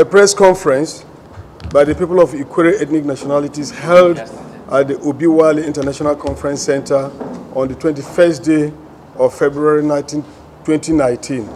a press conference by the people of Ikwerre ethnic nationalities held at the Obiwali International Conference Center on the 21st day of February 2019.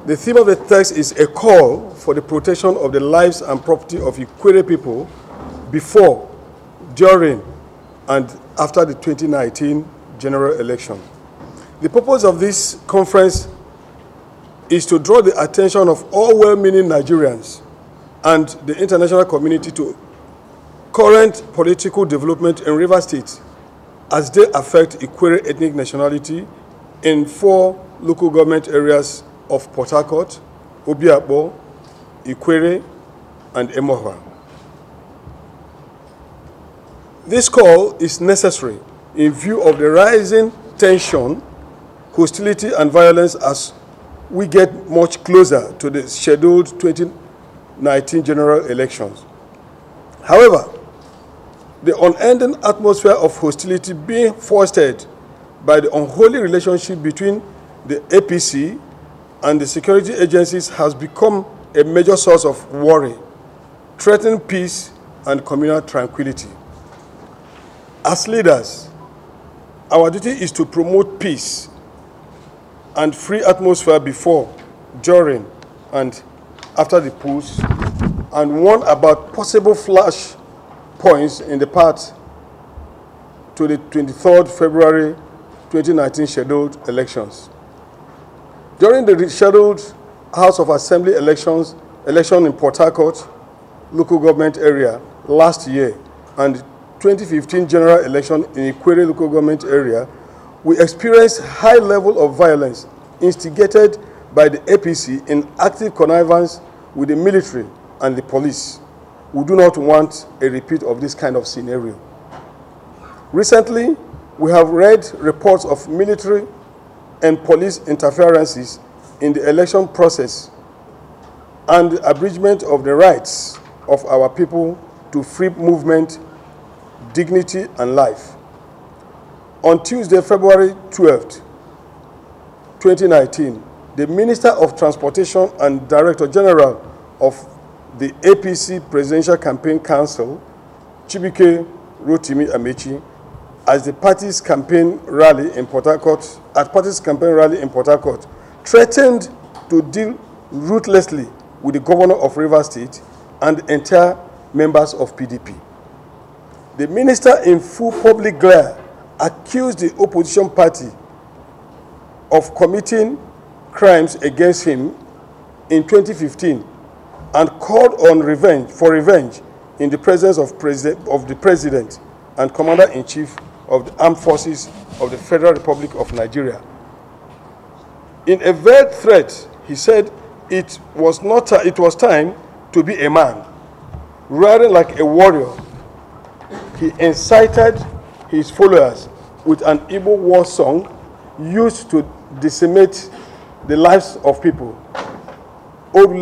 The theme of the text is a call for the protection of the lives and property of Ikwerre people before, during, and after the 2019 general election. The purpose of this conference is to draw the attention of all well-meaning Nigerians and the international community to current political development in Rivers State as they affect Ikwerre ethnic nationality in 4 local government areas of Port Harcourt, Obiakpo, Ikwerre, and Emohua. This call is necessary in view of the rising tension, hostility, and violence as we get much closer to the scheduled 2019 general elections. However, the unending atmosphere of hostility being fostered by the unholy relationship between the APC and the security agencies has become a major source of worry, threatening peace and communal tranquility. As leaders, our duty is to promote peace and free atmosphere before, during, and after the polls, and warn about possible flash points in the path to the 23rd February 2019 scheduled elections. During the scheduled House of Assembly election in Port Harcourt local government area last year and 2015 general election in Ikwerre local government area, we experienced high level of violence instigated by the APC in active connivance with the military and the police. We do not want a repeat of this kind of scenario. Recently, we have read reports of military and police interferences in the election process and the abridgment of the rights of our people to free movement, dignity, and life. On Tuesday, February 12th, 2019, the Minister of Transportation and Director General of the APC Presidential Campaign Council, Chibike Rotimi Amechi, as the party's campaign rally in Port Harcourt, threatened to deal ruthlessly with the governor of Rivers State and the entire members of PDP. The minister, in full public glare, accused the opposition party of committing crimes against him in 2015 and called on revenge in the presence of the President and Commander-in-Chief of the Armed Forces of the Federal Republic of Nigeria. In a veiled threat, he said it was time to be a man, riding like a warrior. He incited his followers with an Igbo war song used to decimate the lives of people. When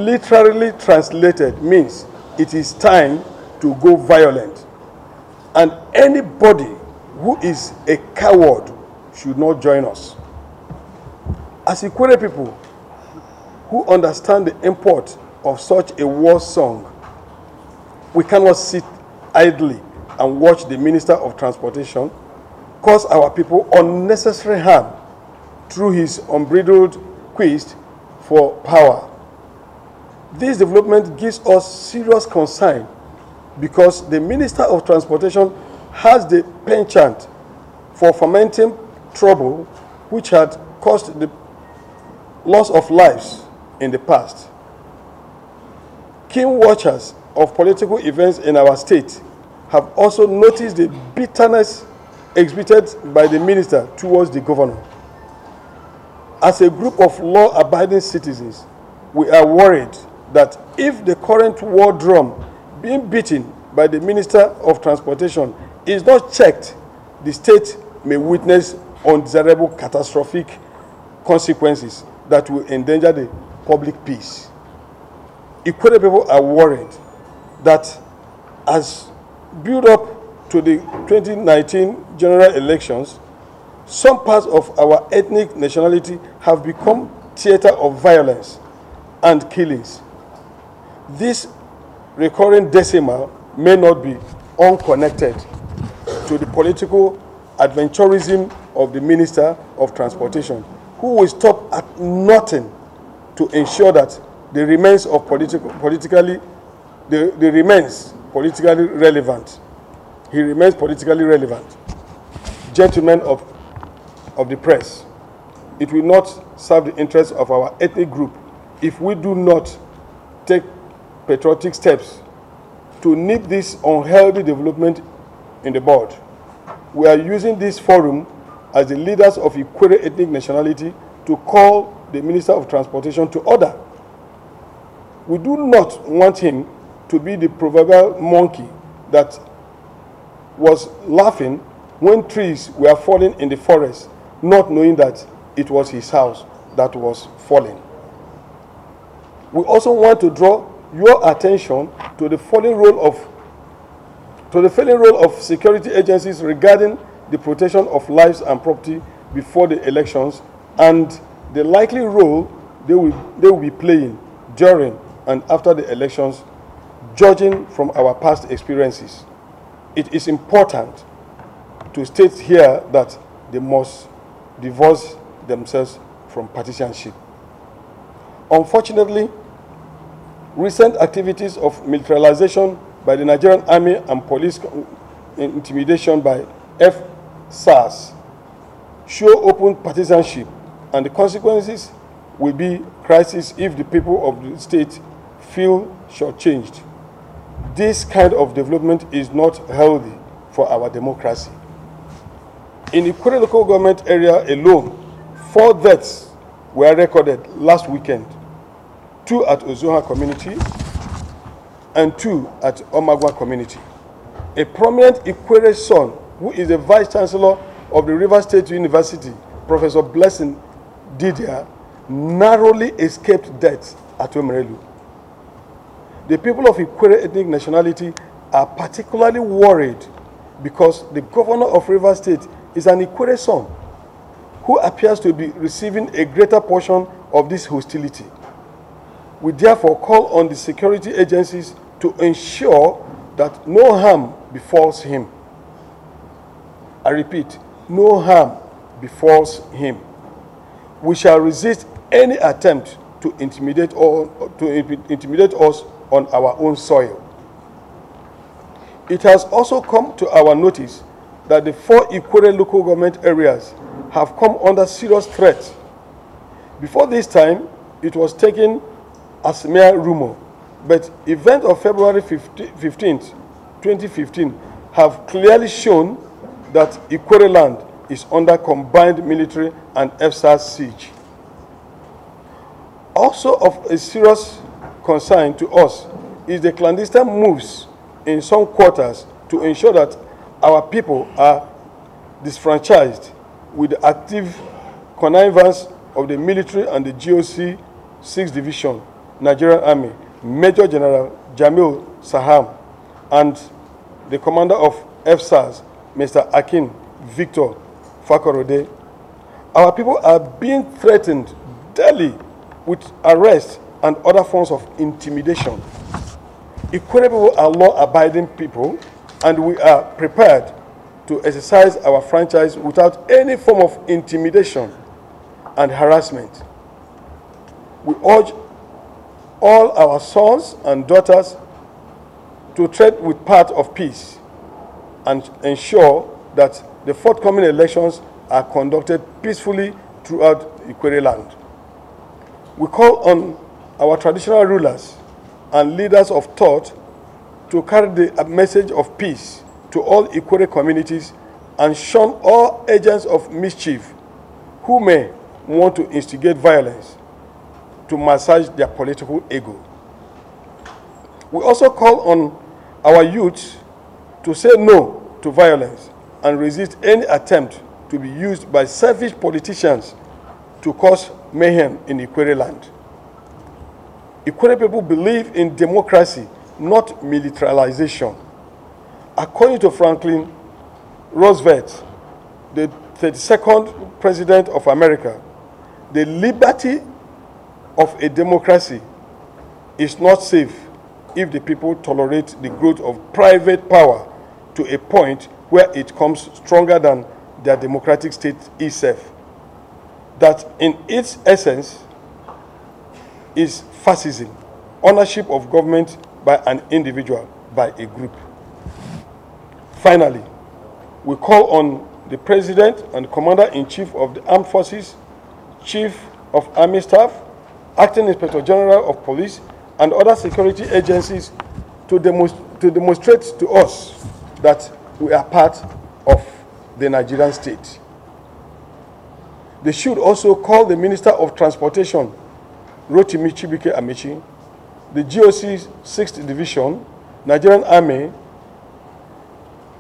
literally translated means it is time to go violent. And anybody who is a coward should not join us. As Ikwerre people who understand the import of such a war song, we cannot sit idly and watch the Minister of Transportation cause our people unnecessary harm through his unbridled quest for power. This development gives us serious concern because the Minister of Transportation has the penchant for fomenting trouble which had caused the loss of lives in the past. Keen watchers of political events in our state have also noticed the bitterness exhibited by the minister towards the governor. As a group of law-abiding citizens, we are worried that if the current war drum being beaten by the Minister of Transportation is not checked, the state may witness undesirable catastrophic consequences that will endanger the public peace. Ikwerre people are worried that as build up to the 2019 general elections, Some parts of our ethnic nationality have become theater of violence and killings. This recurring decimal may not be unconnected to the political adventurism of the Minister of Transportation, who will stop at nothing to ensure that the remains politically relevant. He remains politically relevant. Gentlemen of the press, it will not serve the interests of our ethnic group if we do not take patriotic steps to nip this unhealthy development in the bud. We are using this forum as the leaders of Ikwerre ethnic nationality to call the Minister of Transportation to order. We do not want him to be the proverbial monkey that was laughing when trees were falling in the forest, not knowing that it was his house that was falling. We also want to draw your attention to the failing role of security agencies regarding the protection of lives and property before the elections, and the likely role they will be playing during and after the elections, judging from our past experiences. It is important to state here that they must divorce themselves from partisanship. Unfortunately, recent activities of militarization by the Nigerian Army and police intimidation by FSARS show open partisanship, and the consequences will be crisis if the people of the state feel shortchanged. This kind of development is not healthy for our democracy. In the Ikwerre local government area alone, 4 deaths were recorded last weekend, 2 at Ozoha community and 2 at Omagwa community. A prominent Ikwerre son, who is the Vice Chancellor of the Rivers State University, Professor Blessing Didier, narrowly escaped death at Omerelu. The people of Ikwerre ethnic nationality are particularly worried because the governor of Rivers State is an Ikwerre son who appears to be receiving a greater portion of this hostility. We therefore call on the security agencies to ensure that no harm befalls him. I repeat, no harm befalls him. We shall resist any attempt to intimidate us on our own soil. It has also come to our notice that the 4 Ikwerre local government areas have come under serious threat. Before this time, it was taken as mere rumor, but events of February 15th, 2015 have clearly shown that Ikwerre land is under combined military and FSARS siege. Also of a serious concern to us is the clandestine moves in some quarters to ensure that our people are disfranchised with the active connivance of the military and the GOC 6th Division, Nigerian Army, Major General Jamil Saham, and the commander of FSARS, Mr. Akin Victor Fakorode. Our people are being threatened daily with arrest and other forms of intimidation. Ikwerre people are law-abiding people, and we are prepared to exercise our franchise without any form of intimidation and harassment. We urge all our sons and daughters to tread with path of peace and ensure that the forthcoming elections are conducted peacefully throughout Ikwerre land. We call on our traditional rulers and leaders of thought to carry the message of peace to all Ikwerre communities and shun all agents of mischief who may want to instigate violence to massage their political ego. We also call on our youth to say no to violence and resist any attempt to be used by selfish politicians to cause mayhem in Ikwerre land. Ikwerre people believe in democracy, not militarization. According to Franklin Roosevelt, the 32nd President of America, the liberty of a democracy is not safe if the people tolerate the growth of private power to a point where it comes stronger than their democratic state itself. That in its essence is fascism, ownership of government by an individual, by a group. Finally, we call on the President and Commander-in-Chief of the Armed Forces, Chief of Army Staff, Acting Inspector General of Police, and other security agencies to demonstrate to us that we are part of the Nigerian state. They should also call the Minister of Transportation, Rotimi Chibike Amici, the GOC 6th Division, Nigerian Army,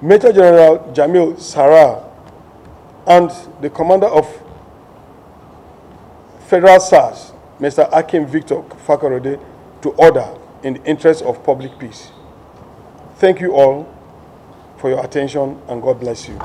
Major General Jamil Sarah, and the Commander of Federal SARS, Mr. Akim Victor Fakorode, to order in the interest of public peace. Thank you all for your attention, and God bless you.